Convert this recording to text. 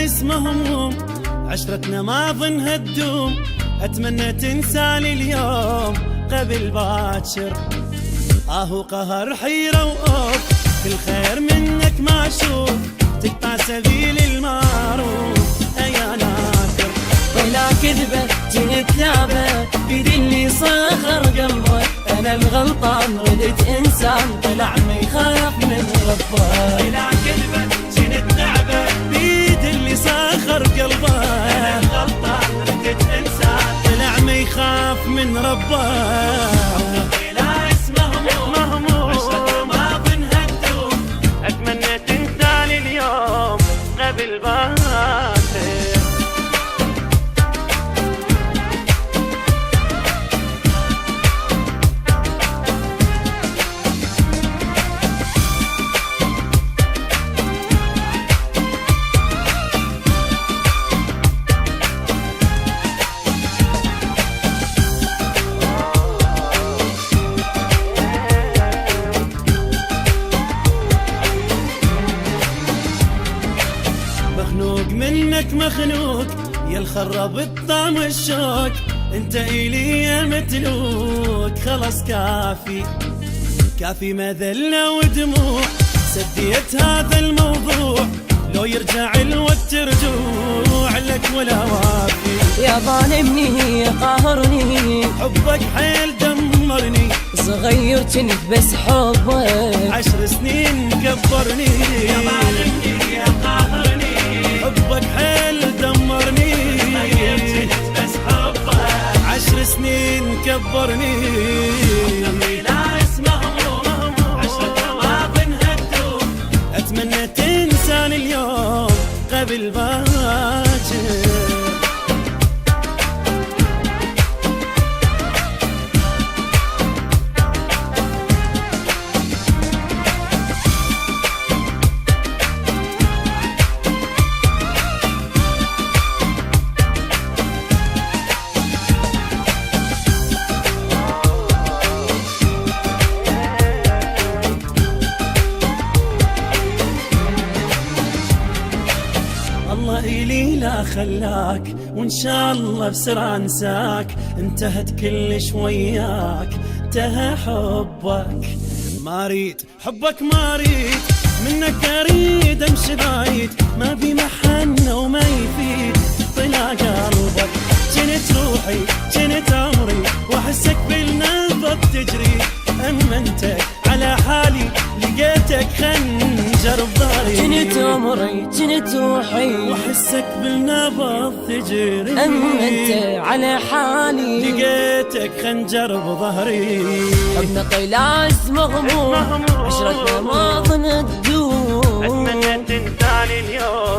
ناس مهموم، عشرتنا ما ظنها تدوم، أتمنى تنساني اليوم قبل باكر. قهر حيرة وأوف، كل خير منك ما أشوف، تقطع سبيل المعروف يا ناكر. طلع كذبة جيت لعبة بيدي اللي صغر قلبه، أنا الغلطان ردت إنسان طلع ما يخاف من ربه. طلع كذبة جيت لعبة بيدي اللي صغر قلبه، أنا الغلطان ردت إنسان طلع ما يخاف من ربه. مخنوق منك مخنوق يا الخرب الطعم الشوق، انت إلي يا متلوك خلص كافي. كافي مذلة ودموع سديت هذا الموضوع، لو يرجع الوقت رجوع لك ولا وافي. يا ظالمني يا قاهرني حبك حيل دمرني، صغير كنت بس حبك 10 سنين كبرني. يا ظالمني يا قاهرني حبك حيل دمرني، بس حبك 10 سنين كبرني. لا اسمه عشرة مواطن هدوم، أتمنى تنساني اليوم قبل باكر. الله إلي لا خلاك، وإن شاء الله بسرعة انساك، انتهت كلش وياك، انتهى حبك. ما اريد حبك ما اريد، منك اريد امشي بعيد، ما بي محنة وما يفيد طلع قلبك. جنت روحي جنت عمري، واحسك بالنبض تجري، اما انت على حالي لقيتك خنجر بظهري. جنت عمري جنت روحي، واحسك بالنبض تجري، اما انت على حالي لقيتك خنجر بظهري. حبنا طلع مغموم، عشرتنا ما ظنت تدوم، اتمنى تنساني اليوم